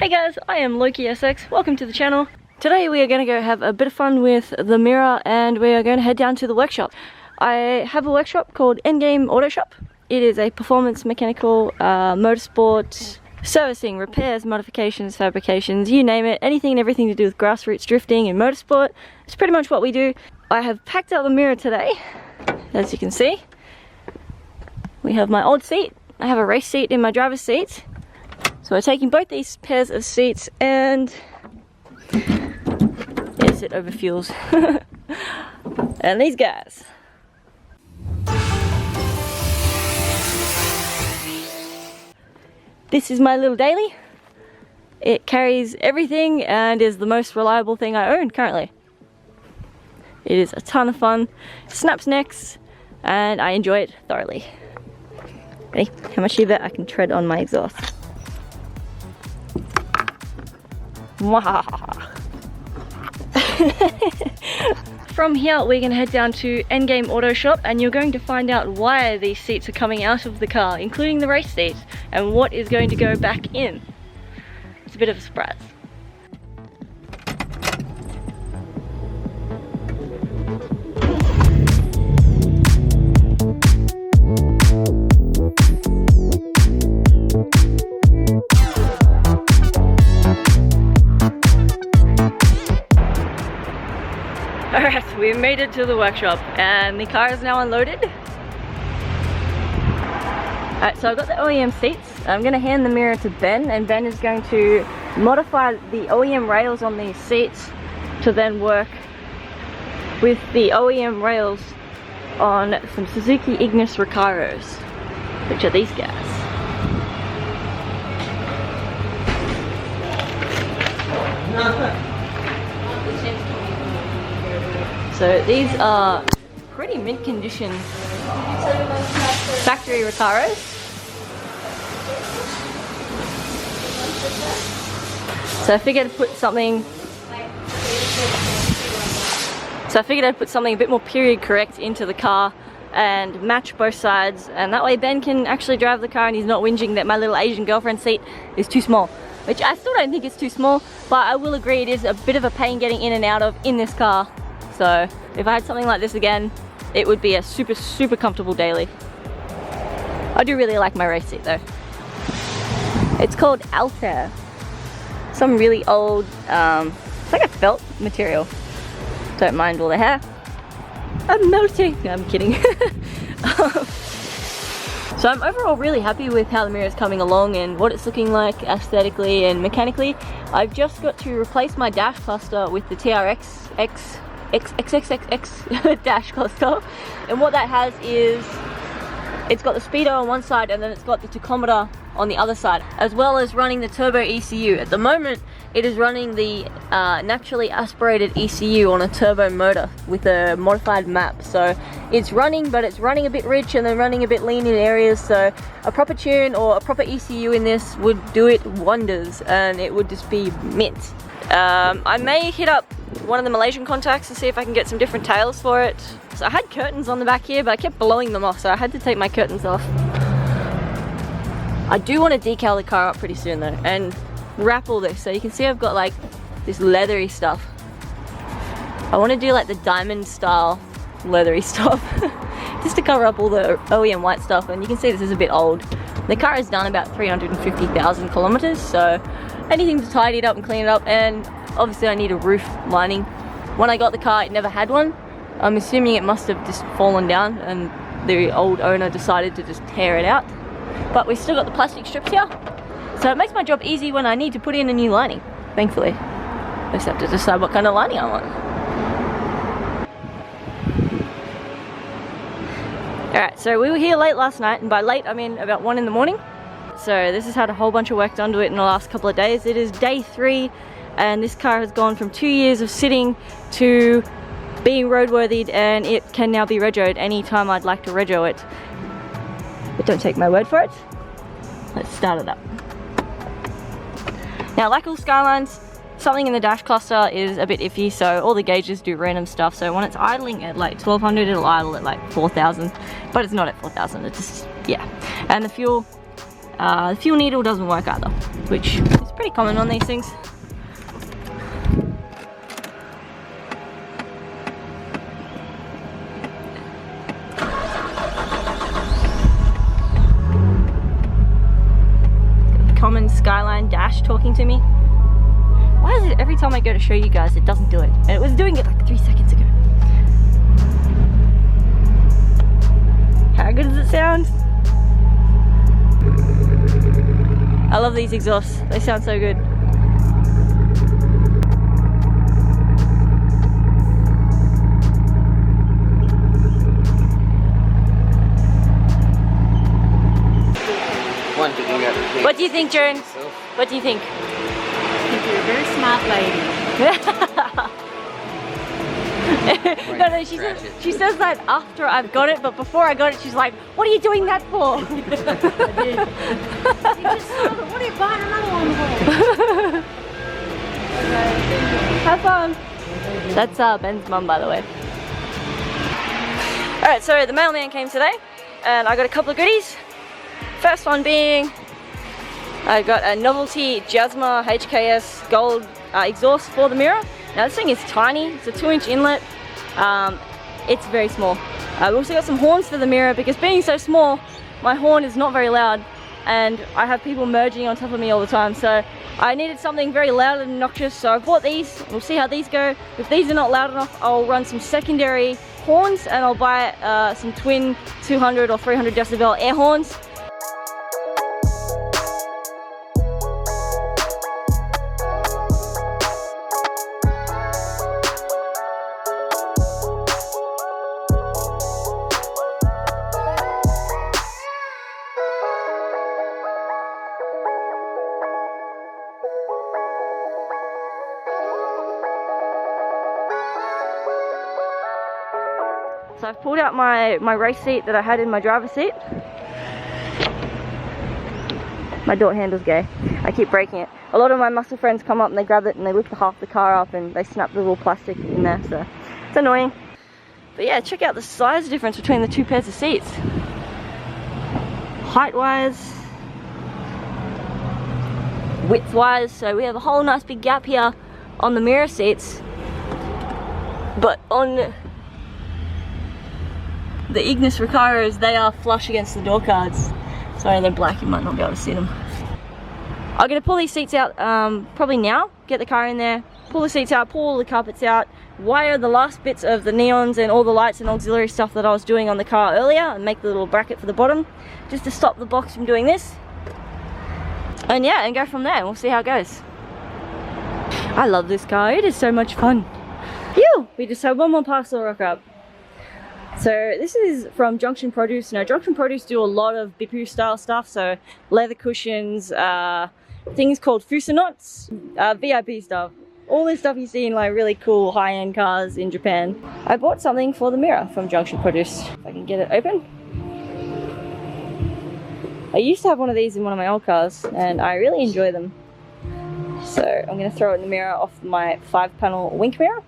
Hey guys, I am LOKISX, welcome to the channel. Today we are going to go have a bit of fun with the Mira and we are going to head down to the workshop. I have a workshop called Endgame Auto Shop. It is a performance mechanical, motorsport, servicing, repairs, modifications, fabrications, you name it, anything and everything to do with grassroots drifting and motorsport. It's pretty much what we do. I have packed out the Mira today, as you can see. We have my old seat, I have a race seat in my driver's seat. So we're taking both these pairs of seats and yes, it overfuels. And these guys. This is my little daily. It carries everything and is the most reliable thing I own currently. It is a ton of fun, snaps necks, and I enjoy it thoroughly. Ready? How much do you bet I can tread on my exhaust? From here we're going to head down to Endgame Auto Shop and you're going to find out why these seats are coming out of the car, including the race seats, and what is going to go back in. It's a bit of a surprise. Alright, we made it to the workshop and the car is now unloaded. Alright, so I've got the OEM seats. I'm going to hand the Mira to Ben and Ben is going to modify the OEM rails on these seats to then work with the OEM rails on some Suzuki Ignis Recaros, which are these guys. So these are pretty mint condition factory Recaros. So I figured I'd put something a bit more period correct into the car and match both sides, and that way Ben can actually drive the car and he's not whinging that my little Asian girlfriend seat is too small. Which I still don't think it's too small, but I will agree it is a bit of a pain getting in and out of in this car. So if I had something like this again, it would be a super comfortable daily. I do really like my race seat though. It's called Altair. Some really old, it's like a felt material. Don't mind all the hair. I'm melting. No, I'm kidding. So I'm overall really happy with how the Mira is coming along and what it's looking like aesthetically and mechanically. I've just got to replace my dash cluster with the TRX XXXX dash cluster, and what that has is it's got the speedo on one side and then it's got the tachometer on the other side, as well as running the turbo ECU. At the moment it is running the naturally aspirated ECU on a turbo motor with a modified map, so it's running, but it's running a bit rich and then running a bit lean in areas, so a proper tune or a proper ECU in this would do it wonders and it would just be mint. I may hit up one of the Malaysian contacts and see if I can get some different tails for it. So I had curtains on the back here, but I kept blowing them off, so I had to take my curtains off. I do want to decal the car up pretty soon though, and wrap all this. So you can see I've got like this leathery stuff. I want to do like the diamond style leathery stuff, just to cover up all the OEM white stuff. And you can see this is a bit old. The car has done about 350,000 kilometers, so anything to tidy it up and clean it up. And obviously I need a roof lining. When I got the car it never had one. I'm assuming it must have just fallen down and the old owner decided to just tear it out. But we still got the plastic strips here, so it makes my job easy when I need to put in a new lining, thankfully. I just have to decide what kind of lining I want. Alright, so we were here late last night, and by late I mean about 1 in the morning. So this has had a whole bunch of work done to it in the last couple of days. It is day 3 and this car has gone from 2 years of sitting to being roadworthy, and it can now be regoed anytime I'd like to rego it. But don't take my word for it. Let's start it up. Now, like all Skylines, something in the dash cluster is a bit iffy, so all the gauges do random stuff. So when it's idling at like 1200, it'll idle at like 4000, but it's not at 4000. It's just, yeah. And the fuel needle doesn't work either, which is pretty common on these things. Common Skyline dash talking to me. Why is it every time I go to show you guys it doesn't do it? And it was doing it like 3 seconds ago. How good does it sound? I love these exhausts. They sound so good. What do you think, Joan? What do you think? I think you're a very smart lady. No, she says that after I've got it, but before I got it, she's like, "What are you doing that for?" I did. You just saw it. What are you buying another one for? Have fun. That's Ben's mum, by the way. Alright, so the mailman came today, and I got a couple of goodies. First one being, I got a novelty Jasma HKS gold exhaust for the Mira. Now this thing is tiny, it's a 2-inch inlet, it's very small. I've also got some horns for the Mira because being so small, my horn is not very loud and I have people merging on top of me all the time, so I needed something very loud and obnoxious, so I bought these. We'll see how these go. If these are not loud enough, I'll run some secondary horns and I'll buy some twin 200 or 300 decibel air horns. So I've pulled out my race seat that I had in my driver's seat. My door handle's gay. I keep breaking it. A lot of my muscle friends come up and they grab it and they lift half the car up and they snap the little plastic in there, so it's annoying. But yeah, check out the size difference between the two pairs of seats. Height-wise, width-wise, so we have a whole nice big gap here on the Mira seats. But on the Ignis Recaros, they are flush against the door cards. Sorry, they're black, you might not be able to see them. I'm going to pull these seats out probably now, get the car in there, pull the seats out, pull all the carpets out, wire the last bits of the neons and all the lights and auxiliary stuff that I was doing on the car earlier and make the little bracket for the bottom, just to stop the box from doing this. And yeah, and go from there, and we'll see how it goes. I love this car, it is so much fun. Phew! We just had one more parcel rock up. So this is from Junction Produce. Now Junction Produce do a lot of Bipu style stuff, so leather cushions, things called Fusanots, VIP stuff. All this stuff you see in like really cool high-end cars in Japan. I bought something for the Mira from Junction Produce. If I can get it open. I used to have one of these in one of my old cars and I really enjoy them. So I'm going to throw it in the mirror off my 5-panel wink mirror.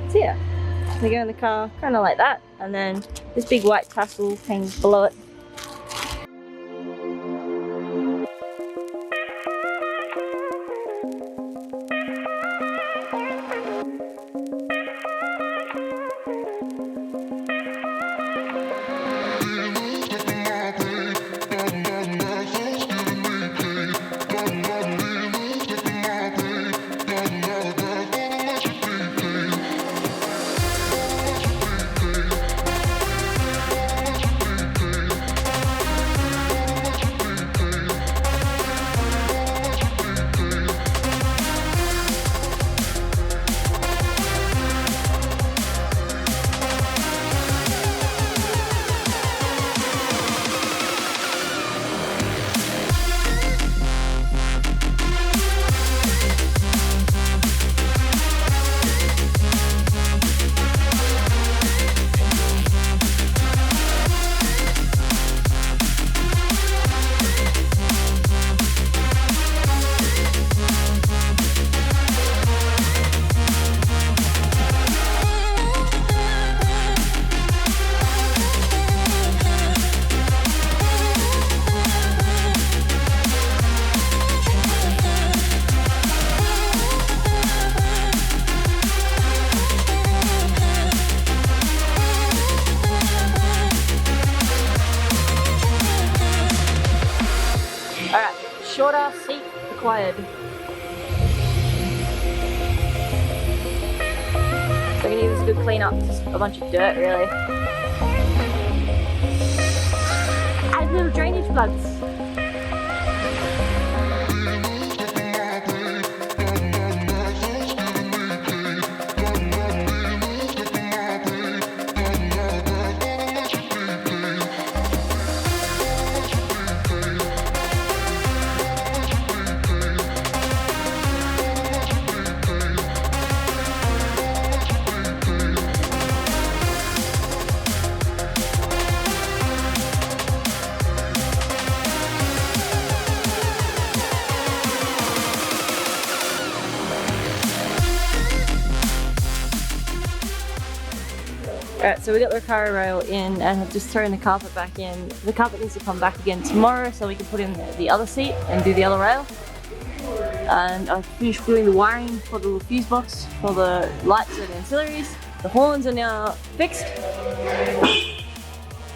So yeah, they go in the car kind of like that, and then this big white tassel hangs below it. required. So I'm gonna use this a good clean up, just a bunch of dirt really. Add little drainage plugs. Alright, so we got the Recaro rail in and I've just thrown the carpet back in. The carpet needs to come back again tomorrow so we can put in the other seat and do the other rail. And I've finished doing the wiring for the little fuse box for the lights and ancillaries. The horns are now fixed.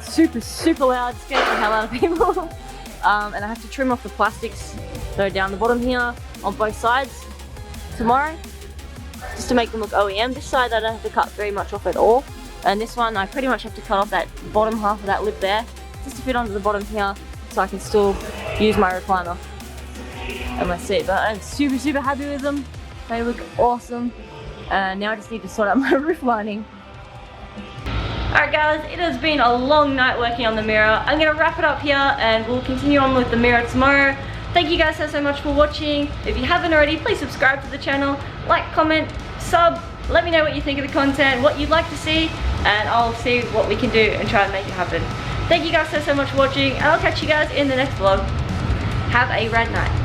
Super loud, scares the hell out of people. And I have to trim off the plastics so down the bottom here on both sides tomorrow, just to make them look OEM. This side I don't have to cut very much off at all. And this one I pretty much have to cut off that bottom half of that lip there, just to fit onto the bottom here so I can still use my recliner and my seat. But I'm super happy with them. They look awesome. And now I just need to sort out my roof lining. Alright guys, it has been a long night working on the Mira. I'm going to wrap it up here and we'll continue on with the Mira tomorrow. Thank you guys so much for watching. If you haven't already, please subscribe to the channel, like, comment, sub. Let me know what you think of the content, what you'd like to see, and I'll see what we can do and try and make it happen. Thank you guys so much for watching, and I'll catch you guys in the next vlog. Have a rad night.